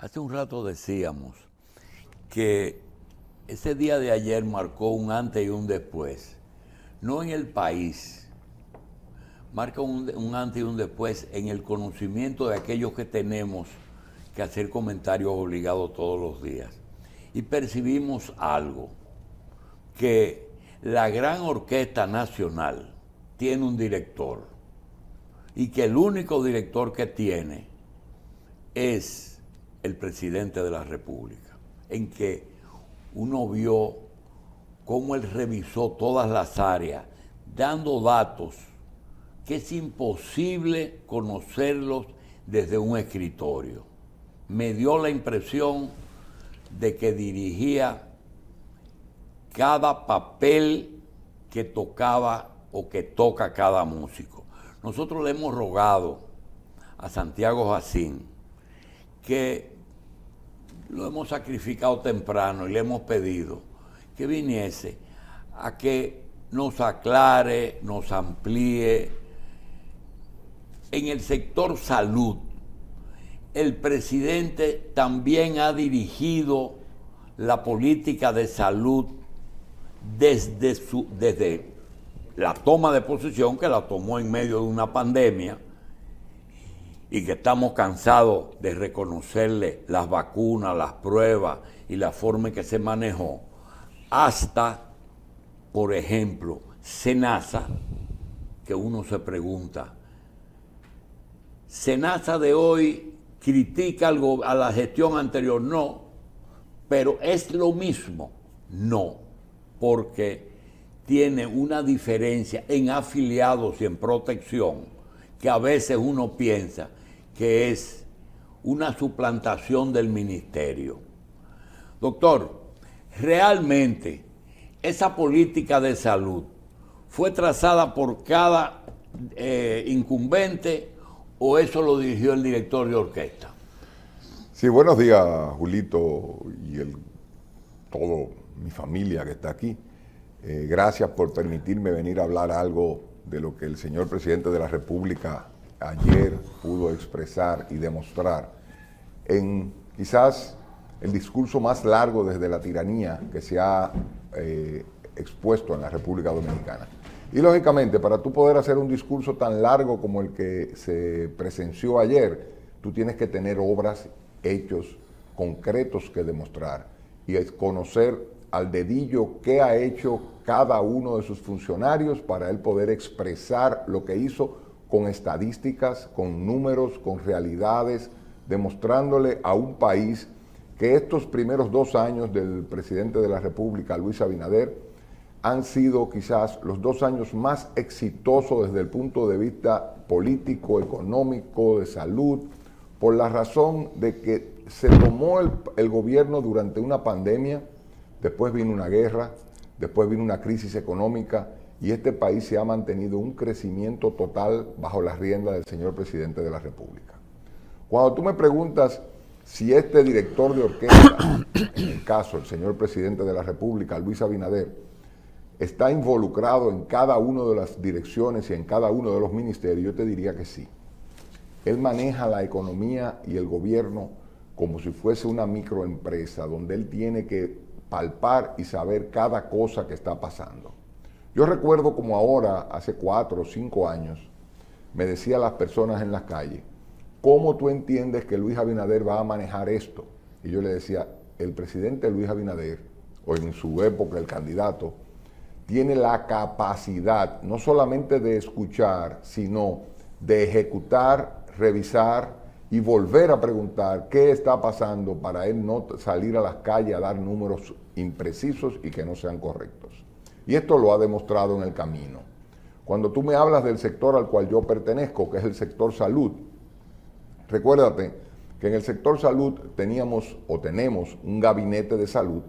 Hace un rato decíamos que ese día de ayer marcó un antes y un después, no en el país, marca un antes y un después en el conocimiento de aquellos que tenemos que hacer comentarios obligados todos los días. Y percibimos algo, que la gran orquesta nacional tiene un director y que el único director que tiene es el presidente de la República, en que uno vio cómo él revisó todas las áreas, dando datos que es imposible conocerlos desde un escritorio. Me dio la impresión de que dirigía cada papel que tocaba o que toca cada músico. Nosotros le hemos rogado a Santiago Jacín, que lo hemos sacrificado temprano y le hemos pedido que viniese a que nos aclare, nos amplíe. En el sector salud, el presidente también ha dirigido la política de salud desde la toma de posesión, que la tomó en medio de una pandemia, y que estamos cansados de reconocerle las vacunas, las pruebas y la forma en que se manejó, hasta, por ejemplo, SENASA, que uno se pregunta, SENASA de hoy critica algo a la gestión anterior, no, pero es lo mismo, no, porque tiene una diferencia en afiliados y en protección que a veces uno piensa que es una suplantación del ministerio. Doctor, ¿realmente esa política de salud fue trazada por cada incumbente o eso lo dirigió el director de orquesta? Sí, buenos días, Julito y todo mi familia que está aquí. Gracias por permitirme venir a hablar algo de lo que el señor presidente de la República ayer pudo expresar y demostrar en quizás el discurso más largo desde la tiranía que se ha expuesto en la República Dominicana. Y lógicamente, para tú poder hacer un discurso tan largo como el que se presenció ayer, tú tienes que tener obras, hechos concretos que demostrar y conocer al dedillo qué ha hecho cada uno de sus funcionarios para él poder expresar lo que hizo con estadísticas, con números, con realidades, demostrándole a un país que estos primeros 2 años del presidente de la República, Luis Abinader, han sido quizás los 2 años más exitosos desde el punto de vista político, económico, de salud, por la razón de que se tomó el gobierno durante una pandemia, después vino una guerra, después vino una crisis económica y este país se ha mantenido un crecimiento total bajo la rienda del señor presidente de la República. Cuando tú me preguntas si este director de orquesta, en el caso el señor presidente de la República, Luis Abinader, está involucrado en cada una de las direcciones y en cada uno de los ministerios, yo te diría que sí. Él maneja la economía y el gobierno como si fuese una microempresa, donde él tiene que palpar y saber cada cosa que está pasando. Yo recuerdo como ahora, hace 4 o 5 años, me decían las personas en las calles, ¿cómo tú entiendes que Luis Abinader va a manejar esto? Y yo le decía, el presidente Luis Abinader, o en su época el candidato, tiene la capacidad no solamente de escuchar, sino de ejecutar, revisar y volver a preguntar qué está pasando para él no salir a las calles a dar números imprecisos y que no sean correctos. Y esto lo ha demostrado en el camino. Cuando tú me hablas del sector al cual yo pertenezco, que es el sector salud, recuérdate que en el sector salud teníamos o tenemos un gabinete de salud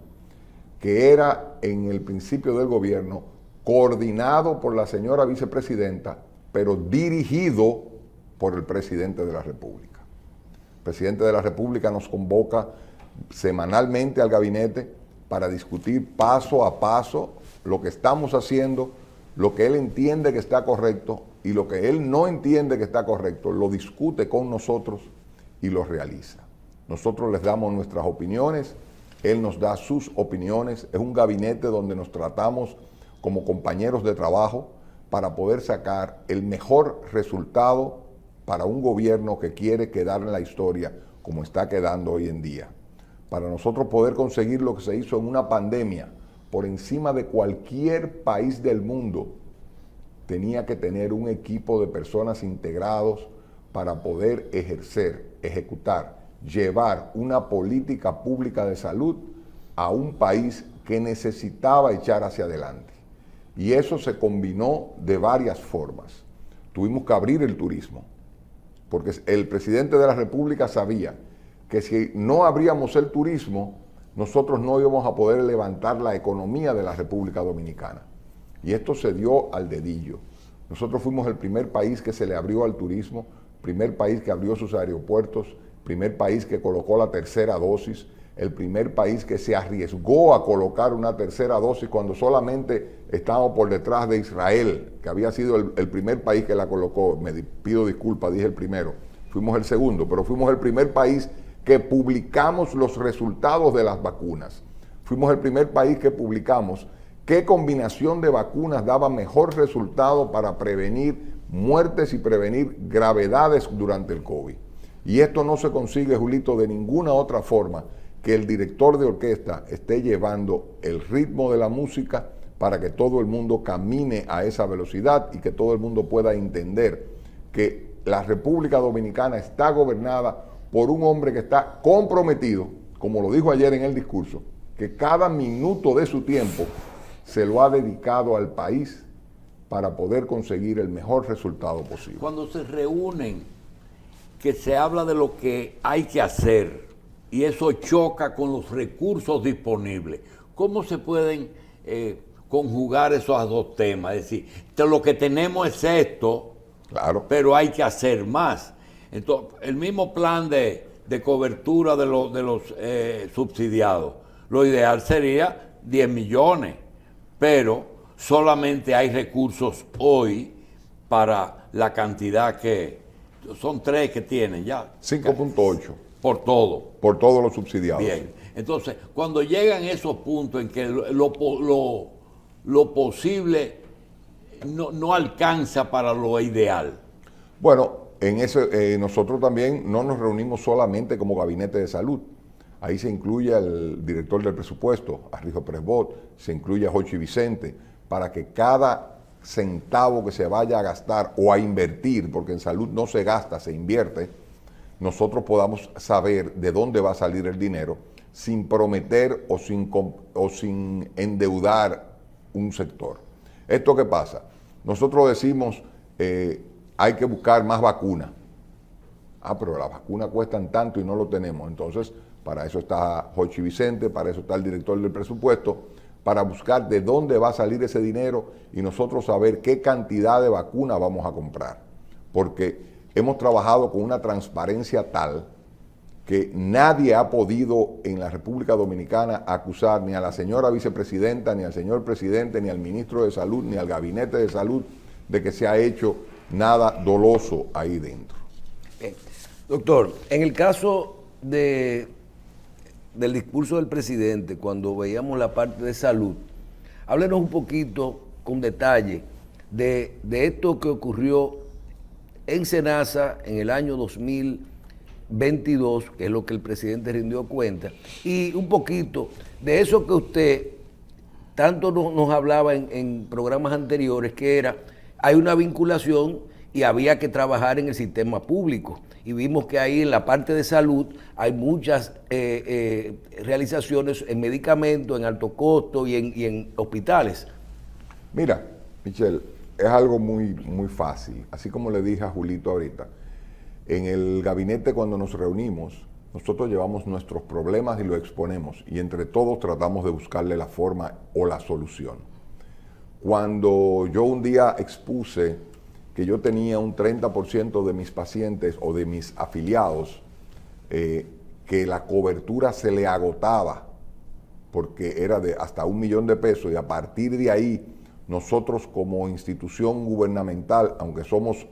que era en el principio del gobierno coordinado por la señora vicepresidenta, pero dirigido por el presidente de la República. El presidente de la República nos convoca semanalmente al gabinete para discutir paso a paso lo que estamos haciendo, lo que él entiende que está correcto y lo que él no entiende que está correcto, lo discute con nosotros y lo realiza. nosotros les damos nuestras opiniones, él nos da sus opiniones. Es un gabinete donde nos tratamos como compañeros de trabajo para poder sacar el mejor resultado para un gobierno que quiere quedar en la historia como está quedando hoy en día. Para nosotros poder conseguir lo que se hizo en una pandemia por encima de cualquier país del mundo, tenía que tener un equipo de personas integrados para poder ejecutar, llevar una política pública de salud a un país que necesitaba echar hacia adelante. Y eso se combinó de varias formas. Tuvimos que abrir el turismo, porque el presidente de la República sabía que si no abríamos el turismo, nosotros no íbamos a poder levantar la economía de la República Dominicana. Y esto se dio al dedillo. Nosotros fuimos el primer país que se le abrió al turismo, primer país que abrió sus aeropuertos, primer país que colocó la tercera dosis, el primer país que se arriesgó a colocar una tercera dosis cuando solamente estábamos por detrás de Israel, que había sido el primer país que la colocó. Me pido disculpas, dije el primero. Fuimos el segundo, pero fuimos el primer país que publicamos los resultados de las vacunas. Fuimos el primer país que publicamos qué combinación de vacunas daba mejor resultado para prevenir muertes y prevenir gravedades durante el COVID. Y esto no se consigue, Julito, de ninguna otra forma que el director de orquesta esté llevando el ritmo de la música para que todo el mundo camine a esa velocidad y que todo el mundo pueda entender que la República Dominicana está gobernada por un hombre que está comprometido, como lo dijo ayer en el discurso, que cada minuto de su tiempo se lo ha dedicado al país para poder conseguir el mejor resultado posible. Cuando se reúnen, que se habla de lo que hay que hacer y eso choca con los recursos disponibles, ¿cómo se pueden conjugar esos dos temas? Es decir, lo que tenemos es esto, claro, pero hay que hacer más. Entonces, el mismo plan de cobertura de los subsidiados, lo ideal sería 10 millones, pero solamente hay recursos hoy para la cantidad que son 3 que tienen ya. 5.8. Por todo. Por todos los subsidiados. Bien. Entonces, cuando llegan esos puntos en que lo posible no alcanza para lo ideal. Bueno, en ese, nosotros también no nos reunimos solamente como gabinete de salud. Ahí se incluye al director del presupuesto, a Rijo Presbot, se incluye a Jochi Vicente, para que cada centavo que se vaya a gastar o a invertir, porque en salud no se gasta, se invierte, nosotros podamos saber de dónde va a salir el dinero sin prometer o sin endeudar un sector. ¿Esto qué pasa? Nosotros decimos, hay que buscar más vacunas. Pero las vacunas cuestan tanto y no lo tenemos. Entonces, para eso está Jochi Vicente, para eso está el director del presupuesto, para buscar de dónde va a salir ese dinero y nosotros saber qué cantidad de vacunas vamos a comprar. Porque hemos trabajado con una transparencia tal que nadie ha podido en la República Dominicana acusar ni a la señora vicepresidenta, ni al señor presidente, ni al ministro de Salud, ni al gabinete de salud de que se ha hecho nada doloso ahí dentro. Bien. Doctor, en el caso del discurso del presidente, cuando veíamos la parte de salud, háblenos un poquito con detalle de esto que ocurrió en Senasa en el año 2022, que es lo que el presidente rindió cuenta, y un poquito de eso que usted tanto nos hablaba en programas anteriores, que era, hay una vinculación y había que trabajar en el sistema público. Y vimos que ahí en la parte de salud hay muchas realizaciones en medicamentos, en alto costo y en hospitales. Mira, Michelle, es algo muy, muy fácil. Así como le dije a Julito ahorita, en el gabinete cuando nos reunimos, nosotros llevamos nuestros problemas y los exponemos y entre todos tratamos de buscarle la forma o la solución. Cuando yo un día expuse que yo tenía un 30% de mis pacientes o de mis afiliados, que la cobertura se le agotaba porque era de hasta $1 millón y a partir de ahí nosotros como institución gubernamental, aunque somos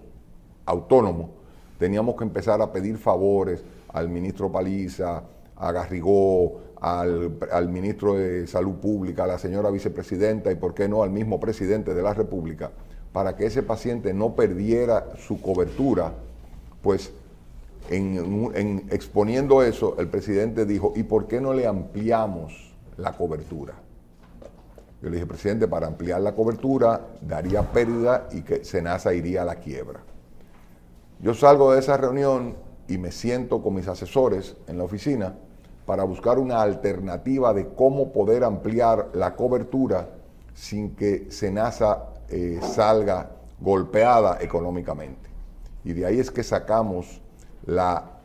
autónomos, teníamos que empezar a pedir favores al ministro Paliza, a Garrigó, al ministro de Salud Pública, a la señora vicepresidenta y, por qué no, al mismo presidente de la República, para que ese paciente no perdiera su cobertura, pues exponiendo eso, el presidente dijo, ¿y por qué no le ampliamos la cobertura? Yo le dije, presidente, para ampliar la cobertura daría pérdida y que SENASA iría a la quiebra. Yo salgo de esa reunión y me siento con mis asesores en la oficina para buscar una alternativa de cómo poder ampliar la cobertura sin que SENASA salga golpeada económicamente. Y de ahí es que sacamos la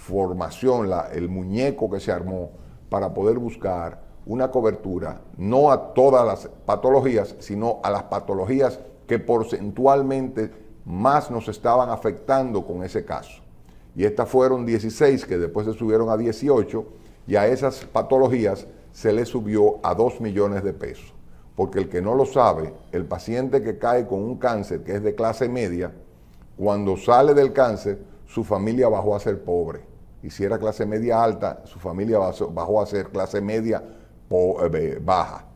formación, el muñeco que se armó para poder buscar una cobertura, no a todas las patologías, sino a las patologías que porcentualmente más nos estaban afectando con ese caso. Y estas fueron 16 que después se subieron a 18 y a esas patologías se le subió a 2 millones de pesos. Porque el que no lo sabe, el paciente que cae con un cáncer que es de clase media, cuando sale del cáncer, su familia bajó a ser pobre. Y si era clase media alta, su familia bajó a ser clase media baja.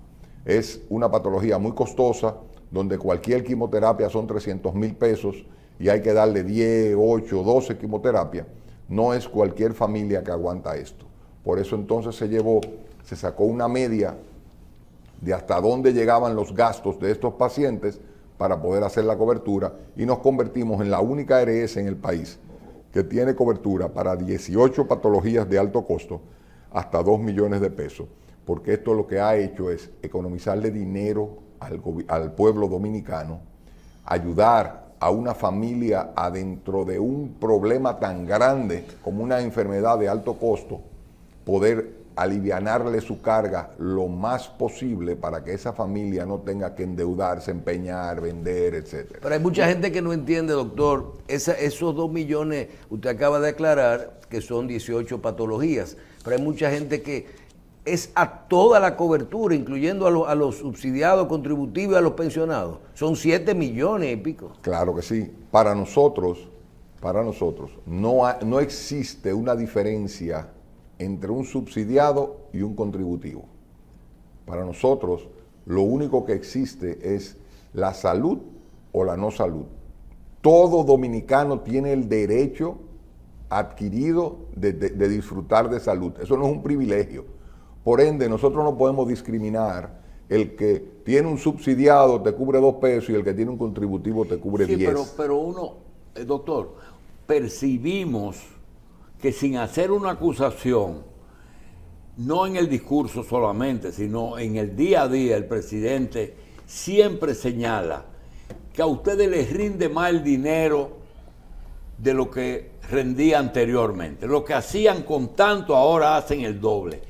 Es una patología muy costosa, donde cualquier quimioterapia son 300,000 pesos y hay que darle 10, 8, 12 quimioterapias. No es cualquier familia que aguanta esto. Por eso entonces se sacó una media de hasta dónde llegaban los gastos de estos pacientes para poder hacer la cobertura y nos convertimos en la única ARS en el país que tiene cobertura para 18 patologías de alto costo hasta 2 millones de pesos, porque esto lo que ha hecho es economizarle dinero al pueblo dominicano, ayudar a una familia adentro de un problema tan grande como una enfermedad de alto costo, poder alivianarle su carga lo más posible para que esa familia no tenga que endeudarse, empeñar, vender, etc. Pero hay mucha gente que no entiende, doctor, esos 2 millones, usted acaba de aclarar que son 18 patologías, pero hay mucha gente que es a toda la cobertura, incluyendo a los subsidiados contributivos y a los pensionados. Son 7 millones y pico. Claro que sí. Para nosotros no existe una diferencia entre un subsidiado y un contributivo. Para nosotros, lo único que existe es la salud o la no salud. Todo dominicano tiene el derecho adquirido de disfrutar de salud. Eso no es un privilegio. Por ende, nosotros no podemos discriminar. El que tiene un subsidiado te cubre 2 pesos y el que tiene un contributivo te cubre 10. Pero uno, doctor, percibimos que sin hacer una acusación, no en el discurso solamente, sino en el día a día, el presidente siempre señala que a ustedes les rinde más el dinero de lo que rendía anteriormente. Lo que hacían con tanto ahora hacen el doble.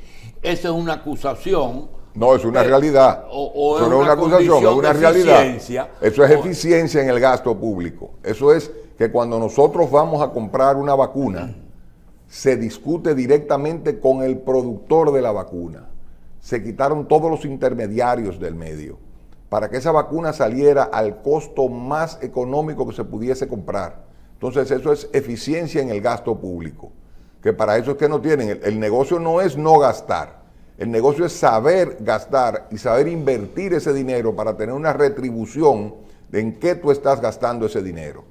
Esa es una acusación. No, es una realidad. Eso no es una acusación, es una realidad. Eso es eficiencia en el gasto público. Eso es que cuando nosotros vamos a comprar una vacuna, se discute directamente con el productor de la vacuna. Se quitaron todos los intermediarios del medio para que esa vacuna saliera al costo más económico que se pudiese comprar. Entonces eso es eficiencia en el gasto público, que para eso es que no tienen. El negocio no es no gastar, el negocio es saber gastar y saber invertir ese dinero para tener una retribución de en qué tú estás gastando ese dinero.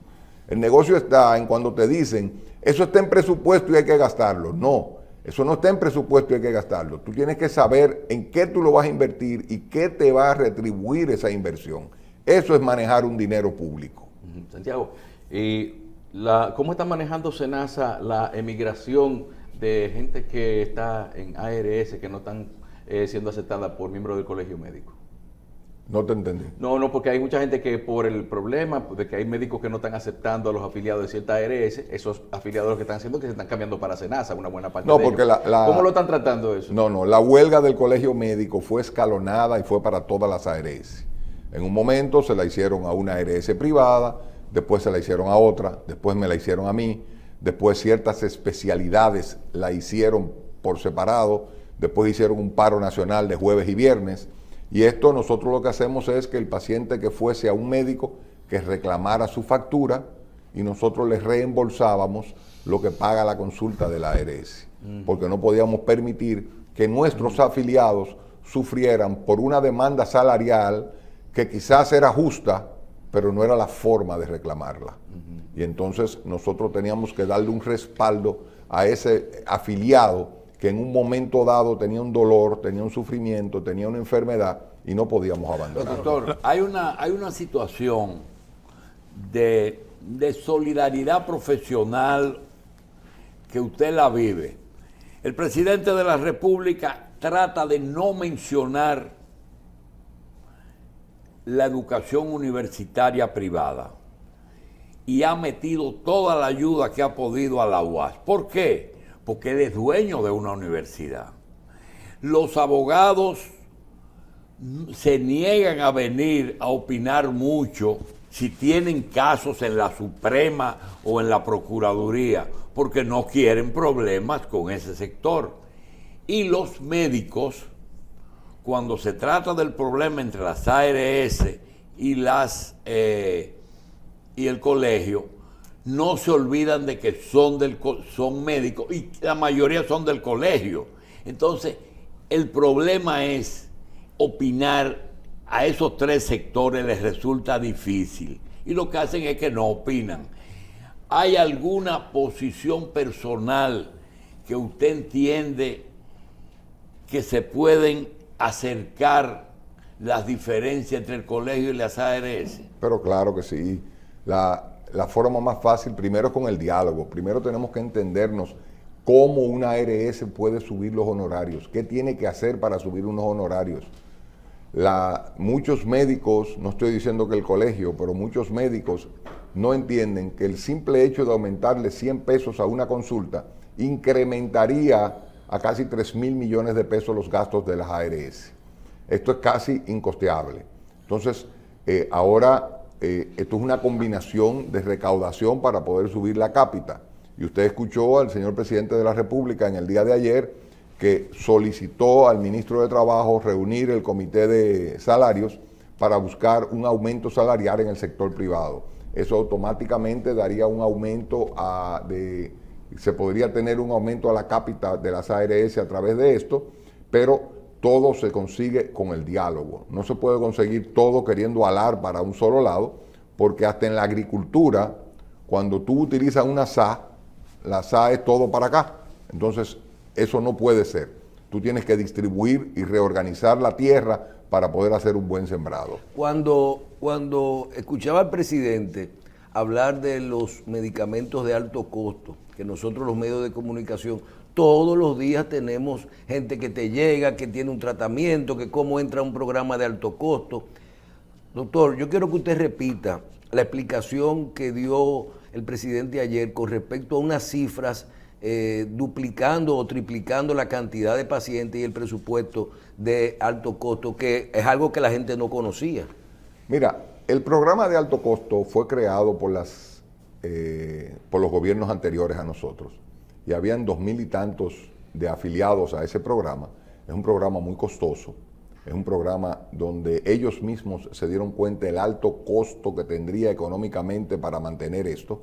El negocio está en cuando te dicen, eso está en presupuesto y hay que gastarlo. No, eso no está en presupuesto y hay que gastarlo. Tú tienes que saber en qué tú lo vas a invertir y qué te va a retribuir esa inversión. Eso es manejar un dinero público. Santiago, ¿cómo está manejando SENASA la emigración de gente que está en ARS, que no están siendo aceptada por miembros del colegio médico? No te entendí. No, porque hay mucha gente que por el problema de que hay médicos que no están aceptando a los afiliados de cierta ARS, esos afiliados lo que están haciendo es que se están cambiando para SENASA, una buena parte de porque ellos. ¿Cómo lo están tratando eso? No, la huelga del colegio médico fue escalonada y fue para todas las ARS. En un momento se la hicieron a una ARS privada, después se la hicieron a otra, después me la hicieron a mí, después ciertas especialidades la hicieron por separado, después hicieron un paro nacional de jueves y viernes. Y esto nosotros lo que hacemos es que el paciente que fuese a un médico que reclamara su factura y nosotros les reembolsábamos lo que paga la consulta de la ARS, porque no podíamos permitir que nuestros afiliados sufrieran por una demanda salarial que quizás era justa, pero no era la forma de reclamarla. Y entonces nosotros teníamos que darle un respaldo a ese afiliado que en un momento dado tenía un dolor, tenía un sufrimiento, tenía una enfermedad y no podíamos abandonarlo. Doctor, hay una situación de solidaridad profesional que usted la vive. El presidente de la República trata de no mencionar la educación universitaria privada y ha metido toda la ayuda que ha podido a la UAS. ¿Por qué? Porque él es dueño de una universidad. Los abogados se niegan a venir a opinar mucho si tienen casos en la Suprema o en la Procuraduría, porque no quieren problemas con ese sector. Y los médicos, cuando se trata del problema entre las ARS y y el colegio, no se olvidan de que son médicos y la mayoría son del colegio. Entonces, el problema es opinar. A esos tres sectores les resulta difícil y lo que hacen es que no opinan. ¿Hay alguna posición personal que usted entiende que se pueden acercar las diferencias entre el colegio y las ARS? Pero claro que sí. La forma más fácil primero es con el diálogo. Primero tenemos que entendernos cómo una ARS puede subir los honorarios, qué tiene que hacer para subir unos honorarios. Muchos médicos, no estoy diciendo que el colegio, pero muchos médicos no entienden que el simple hecho de aumentarle 100 pesos a una consulta incrementaría a casi 3.000 millones de pesos los gastos de las ARS. Esto es casi incosteable. Entonces, ahora esto es una combinación de recaudación para poder subir la cápita. Y usted escuchó al señor presidente de la República en el día de ayer que solicitó al ministro de Trabajo reunir el comité de salarios para buscar un aumento salarial en el sector privado. Eso automáticamente daría un aumento se podría tener un aumento a la cápita de las ARS a través de esto, pero todo se consigue con el diálogo. No se puede conseguir todo queriendo alar para un solo lado, porque hasta en la agricultura, cuando tú utilizas una SA, la SA es todo para acá. Entonces, eso no puede ser. Tú tienes que distribuir y reorganizar la tierra para poder hacer un buen sembrado. Cuando escuchaba al presidente hablar de los medicamentos de alto costo, que nosotros los medios de comunicación todos los días tenemos gente que te llega, que tiene un tratamiento, que cómo entra un programa de alto costo. Doctor, yo quiero que usted repita la explicación que dio el presidente ayer con respecto a unas cifras duplicando o triplicando la cantidad de pacientes y el presupuesto de alto costo, que es algo que la gente no conocía. Mira, el programa de alto costo fue creado por los gobiernos anteriores a nosotros y habían 2.000 y tantos de afiliados a ese programa. Es un programa muy costoso, es un programa donde ellos mismos se dieron cuenta del alto costo que tendría económicamente para mantener esto,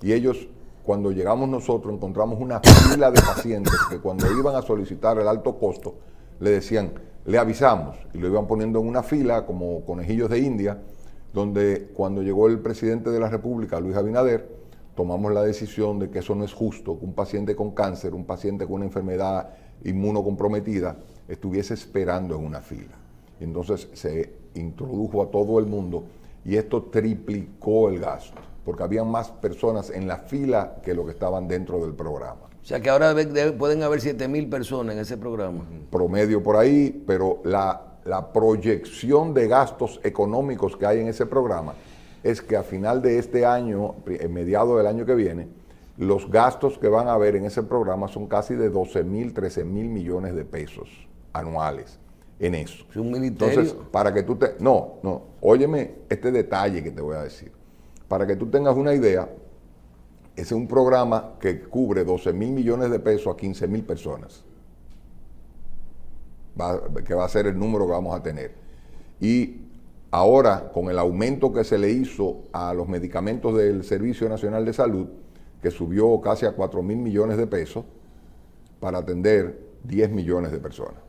y ellos, cuando llegamos nosotros, encontramos una fila de pacientes que cuando iban a solicitar el alto costo, le decían, le avisamos, y lo iban poniendo en una fila como conejillos de India, donde cuando llegó el presidente de la República, Luis Abinader, tomamos la decisión de que eso no es justo, que un paciente con cáncer, un paciente con una enfermedad inmunocomprometida, estuviese esperando en una fila. Y entonces se introdujo a todo el mundo y esto triplicó el gasto, porque había más personas en la fila que lo que estaban dentro del programa. O sea que ahora pueden haber 7.000 personas en ese programa. Promedio por ahí, pero la proyección de gastos económicos que hay en ese programa es que a final de este año, en mediados del año que viene, los gastos que van a haber en ese programa son casi de 12.000, 13.000 millones de pesos anuales en eso. ¿Es un ministerio? Entonces, para que tú óyeme este detalle que te voy a decir. Para que tú tengas una idea, ese es un programa que cubre 12.000 millones de pesos a 15.000 personas. Que va a ser el número que vamos a tener. Y Ahora, con el aumento que se le hizo a los medicamentos del Servicio Nacional de Salud, que subió casi a 4.000 millones de pesos para atender 10 millones de personas.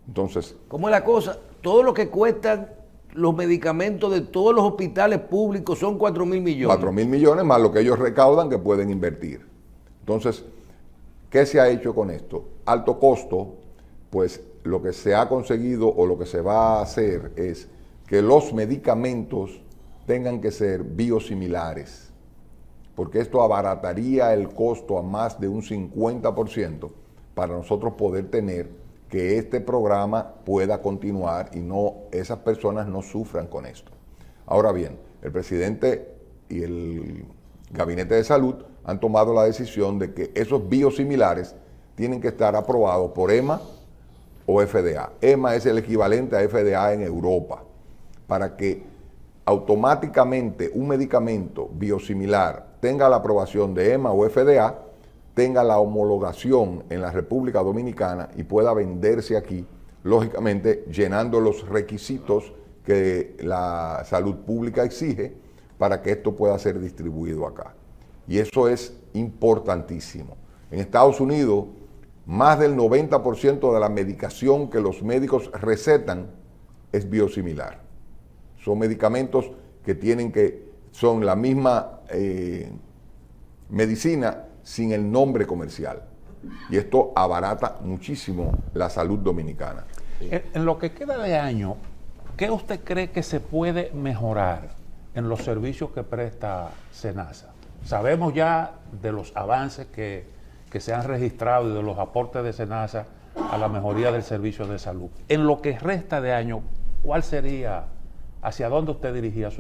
Entonces, ¿Cómo es la cosa? Todo lo que cuestan los medicamentos de todos los hospitales públicos son 4.000 millones. 4.000 millones más lo que ellos recaudan que pueden invertir. Entonces, ¿qué se ha hecho con esto? Alto costo, pues lo que se ha conseguido o lo que se va a hacer es que los medicamentos tengan que ser biosimilares, porque esto abarataría el costo a más de un 50% para nosotros poder tener que este programa pueda continuar y no esas personas no sufran con esto. Ahora bien, el presidente y el Gabinete de Salud han tomado la decisión de que esos biosimilares tienen que estar aprobados por EMA o FDA. EMA es el equivalente a FDA en Europa, para que automáticamente un medicamento biosimilar tenga la aprobación de EMA o FDA, tenga la homologación en la República Dominicana y pueda venderse aquí, lógicamente llenando los requisitos que la salud pública exige para que esto pueda ser distribuido acá. Y eso es importantísimo. En Estados Unidos, más del 90% de la medicación que los médicos recetan es biosimilar. Son medicamentos que son la misma medicina sin el nombre comercial. Y esto abarata muchísimo la salud dominicana. En lo que queda de año, ¿qué usted cree que se puede mejorar en los servicios que presta SENASA? Sabemos ya de los avances que se han registrado y de los aportes de SENASA a la mejoría del servicio de salud. En lo que resta de año, ¿cuál sería, hacia dónde usted dirigiría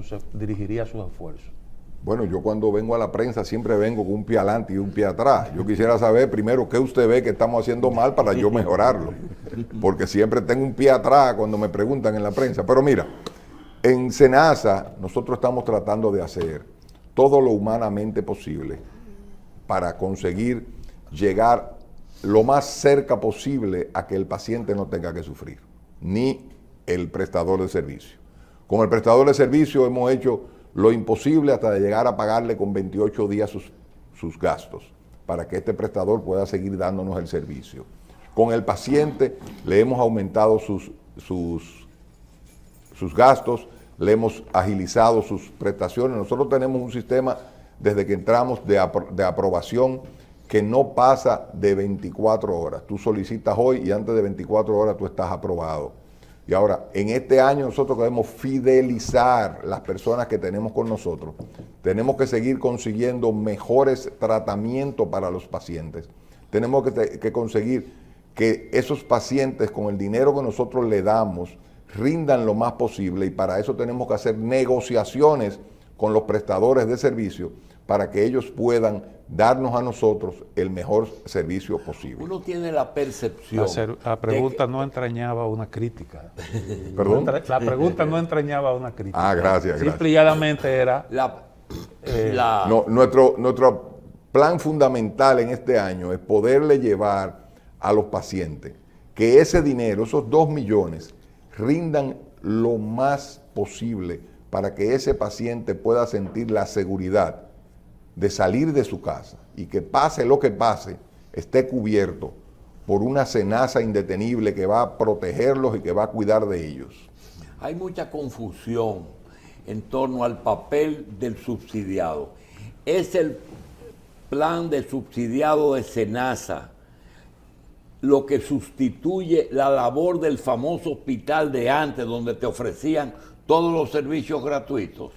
sus esfuerzos? Bueno, yo cuando vengo a la prensa siempre vengo con un pie adelante y un pie atrás. Yo quisiera saber primero qué usted ve que estamos haciendo mal para yo mejorarlo, porque siempre tengo un pie atrás cuando me preguntan en la prensa. Pero mira, en SENASA nosotros estamos tratando de hacer todo lo humanamente posible para conseguir llegar lo más cerca posible a que el paciente no tenga que sufrir, ni el prestador de servicio. Con el prestador de servicio hemos hecho lo imposible hasta de llegar a pagarle con 28 días sus gastos, para que este prestador pueda seguir dándonos el servicio. Con el paciente le hemos aumentado sus gastos, le hemos agilizado sus prestaciones. Nosotros tenemos un sistema desde que entramos de aprobación que no pasa de 24 horas. Tú solicitas hoy y antes de 24 horas tú estás aprobado. Y ahora, en este año nosotros queremos fidelizar las personas que tenemos con nosotros. Tenemos que seguir consiguiendo mejores tratamientos para los pacientes. Tenemos que conseguir que esos pacientes, con el dinero que nosotros le damos, rindan lo más posible, y para eso tenemos que hacer negociaciones con los prestadores de servicio para que ellos puedan darnos a nosotros el mejor servicio posible. Uno tiene la percepción. La pregunta no entrañaba una crítica. ¿Perdón? La pregunta no entrañaba una crítica. Ah, gracias. Simple y llanamente era... No, nuestro plan fundamental en este año es poderle llevar a los pacientes que ese dinero, esos 2 millones, rindan lo más posible para que ese paciente pueda sentir la seguridad de salir de su casa y que pase lo que pase, esté cubierto por una SENASA indetenible que va a protegerlos y que va a cuidar de ellos. Hay mucha confusión en torno al papel del subsidiado. ¿Es el plan de subsidiado de SENASA lo que sustituye la labor del famoso hospital de antes, donde te ofrecían todos los servicios gratuitos?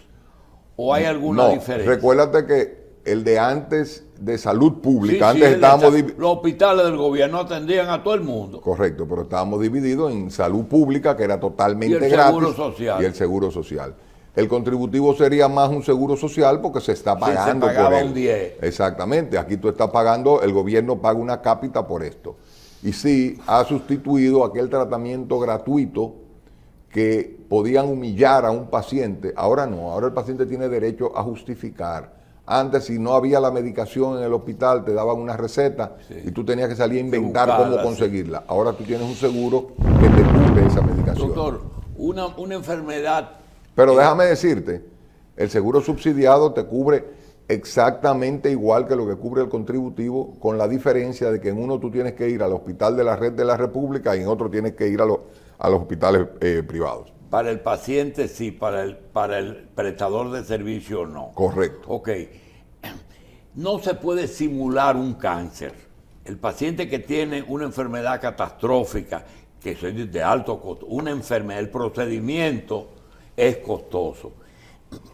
¿O hay alguna diferencia? Recuérdate que el de antes de salud pública, Sí, antes estábamos los hospitales del gobierno atendían a todo el mundo. Correcto, pero estábamos divididos en salud pública, que era totalmente Y el gratis, seguro social. y el seguro social. El contributivo sería más un seguro social porque se está pagando se pagaba por él. un 10. Exactamente, aquí tú estás pagando, el gobierno paga una cápita por esto. Y sí, ha sustituido aquel tratamiento gratuito que podían humillar a un paciente. Ahora no, ahora el paciente tiene derecho a justificar. Antes, si no había la medicación en el hospital, te daban una receta y tú tenías que salir a inventar cómo conseguirla. Ahora tú tienes un seguro que te cubre esa medicación. Doctor, una enfermedad. Pero déjame decirte, el seguro subsidiado te cubre exactamente igual que lo que cubre el contributivo, con la diferencia de que en uno tú tienes que ir al hospital de la red de la República y en otro tienes que ir a los hospitales privados. Para el paciente sí, para el prestador de servicio no. Correcto. Ok. No se puede simular un cáncer. El paciente que tiene una enfermedad catastrófica, que es de alto costo, una enfermedad, el procedimiento es costoso.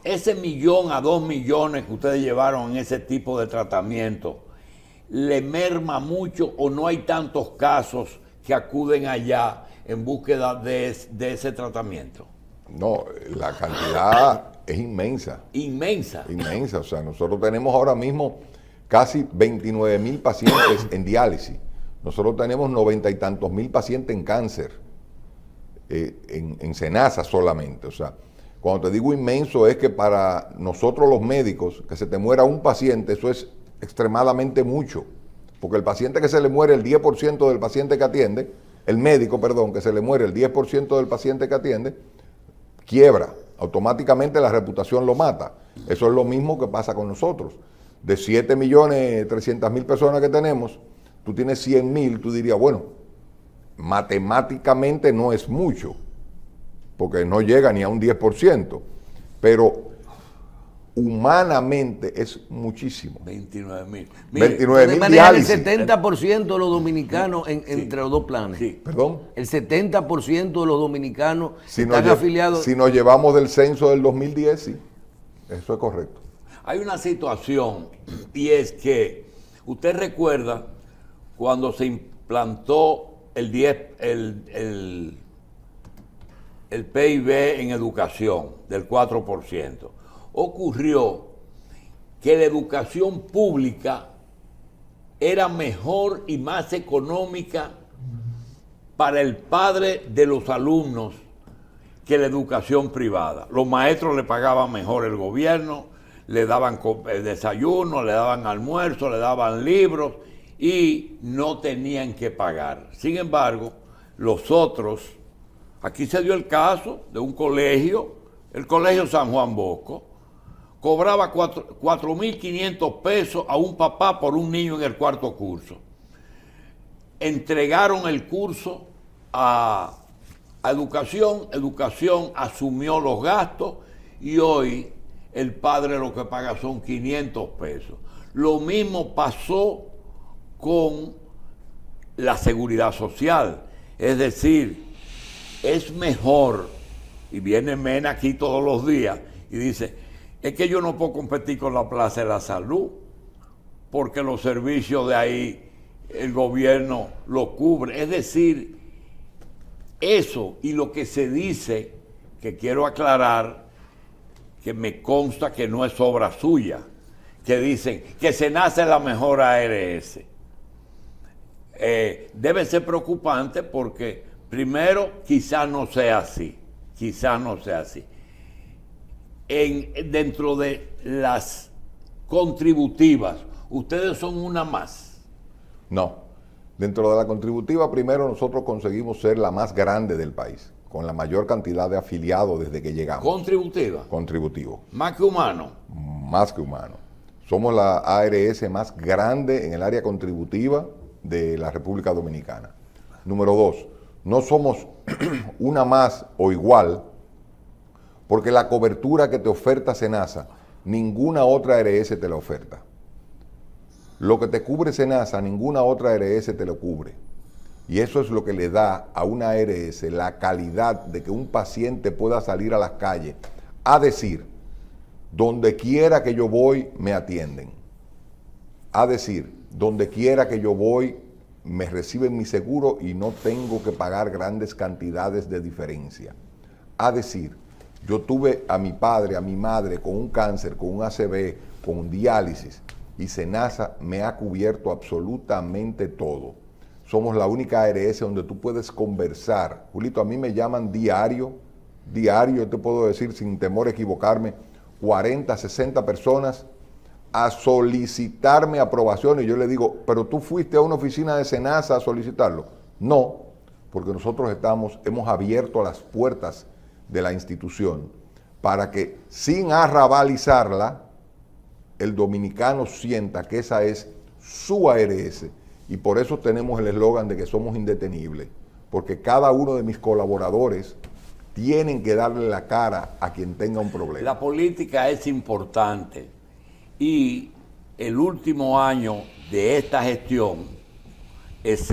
Ese 1 a 2 millones que ustedes llevaron en ese tipo de tratamiento, ¿le merma mucho o no hay tantos casos que acuden allá en búsqueda de ese tratamiento? No, la cantidad es inmensa. Inmensa. Inmensa. O sea, nosotros tenemos ahora mismo casi 29,000 pacientes en diálisis. Nosotros tenemos 90 y tantos mil pacientes en cáncer, en SENASA solamente. O sea, cuando te digo inmenso es que para nosotros los médicos, que se te muera un paciente, eso es extremadamente mucho. Porque el paciente que se le muere el 10% del paciente que atiende, el médico, perdón, que se le muere el 10% del paciente que atiende, quiebra. Automáticamente la reputación lo mata. Eso es lo mismo que pasa con nosotros. De 7.300.000 personas que tenemos, tú tienes 100,000, tú dirías, bueno, matemáticamente no es mucho, porque no llega ni a un 10%, pero humanamente es muchísimo. 29,000. 29,000 manejan el diálisis. 70% de los dominicanos entre los dos planes. Sí. Perdón. El 70% de los dominicanos Si están afiliados. Si nos llevamos del censo del 2010, sí. Eso es correcto. Hay una situación, y es que usted recuerda cuando se implantó el PIB en educación del 4%. Ocurrió que la educación pública era mejor y más económica para el padre de los alumnos que la educación privada. Los maestros le pagaban mejor el gobierno, le daban desayuno, le daban almuerzo, le daban libros y no tenían que pagar. Sin embargo, los otros, aquí se dio el caso de un colegio, el Colegio San Juan Bosco, cobraba 4.500 pesos a un papá por un niño en el cuarto curso. Entregaron el curso a educación, educación asumió los gastos y hoy el padre lo que paga son 500 pesos. Lo mismo pasó con la seguridad social. Es decir, es mejor, y viene Mena aquí todos los días y dice, es que yo no puedo competir con la Plaza de la Salud, porque los servicios de ahí el gobierno lo cubre. Es decir, eso y lo que se dice, que quiero aclarar, que me consta que no es obra suya, que dicen que SENASA es la mejor ARS. Debe ser preocupante porque, primero, quizás no sea así, Dentro de las contributivas, ustedes son una más. No. Dentro de la contributiva, primero nosotros conseguimos ser la más grande del país, con la mayor cantidad de afiliados desde que llegamos. Contributiva. Contributivo. Más que humano. Más que humano. Somos la ARS más grande en el área contributiva de la República Dominicana. Número 2, no somos una más o igual, porque la cobertura que te oferta SENASA, ninguna otra ARS te la oferta. Lo que te cubre SENASA, ninguna otra ARS te lo cubre. Y eso es lo que le da a una ARS la calidad de que un paciente pueda salir a las calles a decir, donde quiera que yo voy, me atienden. A decir, donde quiera que yo voy, me reciben mi seguro y no tengo que pagar grandes cantidades de diferencia. A decir, yo tuve a mi padre, a mi madre con un cáncer, con un ACV, con un diálisis, y SENASA me ha cubierto absolutamente todo. Somos la única ARS donde tú puedes conversar. Julito, a mí me llaman diario, yo te puedo decir sin temor a equivocarme, 40, 60 personas a solicitarme aprobación y yo le digo, pero tú fuiste a una oficina de SENASA a solicitarlo. No, porque nosotros hemos abierto las puertas de la institución, para que sin arrabalizarla, el dominicano sienta que esa es su ARS, y por eso tenemos el eslogan de que somos indetenibles, porque cada uno de mis colaboradores tienen que darle la cara a quien tenga un problema. La política es importante y el último año de esta gestión es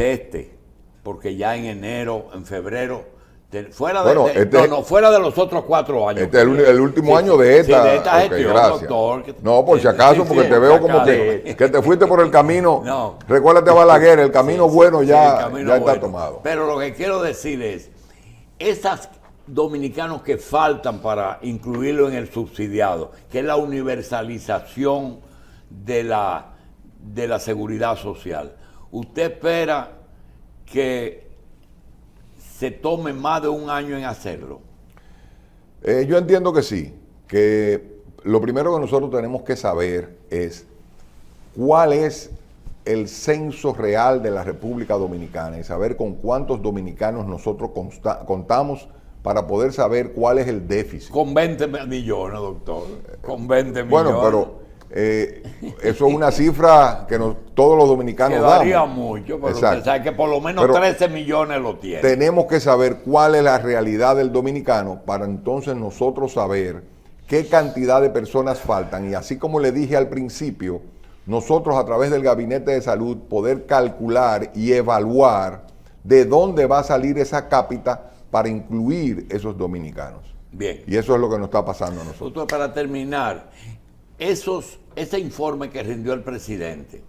porque ya en enero, en febrero, fuera de los otros 4 años. Este es el último año de esta, gestión, gracias. doctor. No, por si acaso, porque te veo como que te fuiste por el camino. No. Recuérdate a Balaguer, el camino bueno ya está bueno. tomado. Pero lo que quiero decir es, esas dominicanos que faltan para incluirlo en el subsidiado, que es la universalización de la seguridad social. ¿Usted espera que se tome más de un año en hacerlo? Yo entiendo que sí, que lo primero que nosotros tenemos que saber es cuál es el censo real de la República Dominicana y saber con cuántos dominicanos nosotros contamos para poder saber cuál es el déficit. Con 20 millones, doctor. Con 20 millones. Bueno, pero eso es una cifra que todos los dominicanos que varía damos. mucho, pero Exacto. usted sabe que por lo menos 13 millones lo tiene. Tenemos que saber cuál es la realidad del dominicano para entonces nosotros saber qué cantidad de personas faltan. Y así como le dije al principio, nosotros a través del Gabinete de Salud poder calcular y evaluar de dónde va a salir esa cápita para incluir esos dominicanos. Bien. Y eso es lo que nos está pasando a nosotros. Doctor, para terminar, ese informe que rindió el presidente,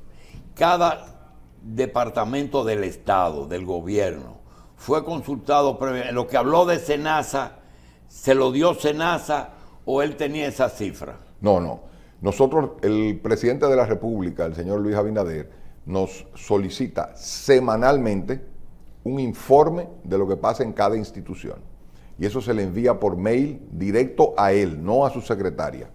cada departamento del Estado, del gobierno, fue consultado previamente. Lo que habló de SENASA, ¿se lo dio SENASA o él tenía esa cifra? No. Nosotros, el presidente de la República, el señor Luis Abinader, nos solicita semanalmente un informe de lo que pasa en cada institución. Y eso se le envía por mail directo a él, no a su secretaria.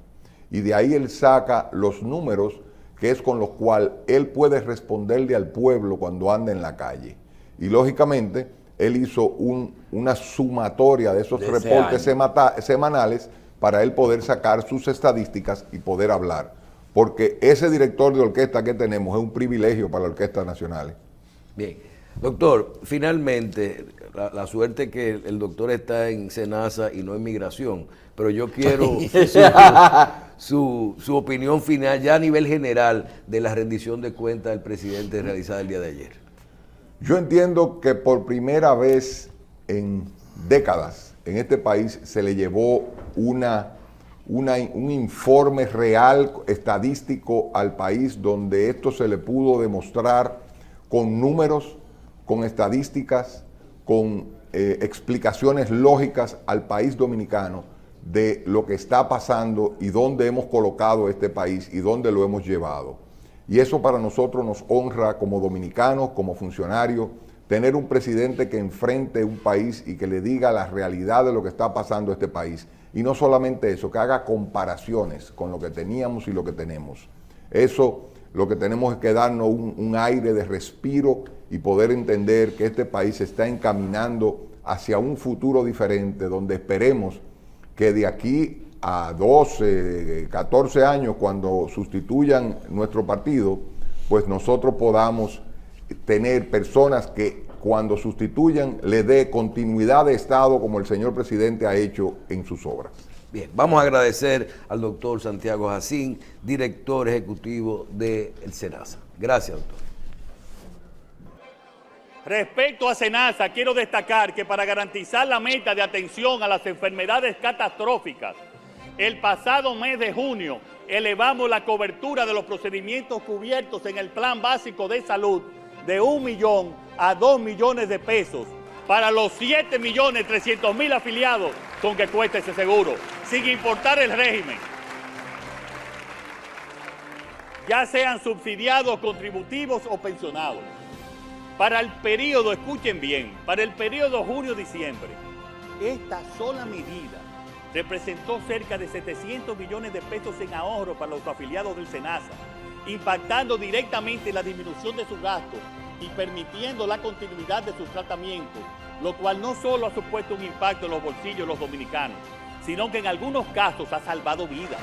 Y de ahí él saca los números, que es con los cuales él puede responderle al pueblo cuando anda en la calle. Y lógicamente, él hizo una sumatoria de esos reportes semanales para él poder sacar sus estadísticas y poder hablar. Porque ese director de orquesta que tenemos es un privilegio para la Orquesta Nacional. Bien. Doctor, finalmente, la suerte que el doctor está en SENASA y no en Migración, pero yo quiero su opinión final ya a nivel general de la rendición de cuentas del presidente realizada el día de ayer. Yo entiendo que por primera vez en décadas en este país se le llevó un informe real, estadístico al país, donde esto se le pudo demostrar con números, con estadísticas, con explicaciones lógicas al país dominicano de lo que está pasando y dónde hemos colocado este país y dónde lo hemos llevado. Y eso para nosotros nos honra como dominicanos, como funcionarios, tener un presidente que enfrente un país y que le diga la realidad de lo que está pasando en este país. Y no solamente eso, que haga comparaciones con lo que teníamos y lo que tenemos. Eso lo que tenemos es que darnos un aire de respiro y poder entender que este país está encaminando hacia un futuro diferente, donde esperemos que de aquí a 12, 14 años, cuando sustituyan nuestro partido, pues nosotros podamos tener personas que cuando sustituyan le dé continuidad de Estado como el señor presidente ha hecho en sus obras. Bien, vamos a agradecer al doctor Santiago Jacín, director ejecutivo del SENASA. Gracias, doctor. Respecto a SENASA, quiero destacar que para garantizar la meta de atención a las enfermedades catastróficas, el pasado mes de junio elevamos la cobertura de los procedimientos cubiertos en el Plan Básico de Salud de 1 millón a 2 millones de pesos para los 7.300.000 afiliados con que cuesta ese seguro, sin importar el régimen, ya sean subsidiados, contributivos o pensionados. Para el periodo, escuchen bien, para el periodo junio-diciembre, esta sola medida representó cerca de 700 millones de pesos en ahorro para los afiliados del SENASA impactando directamente en la disminución de sus gastos y permitiendo la continuidad de sus tratamientos, lo cual no solo ha supuesto un impacto en los bolsillos de los dominicanos, sino que en algunos casos ha salvado vidas.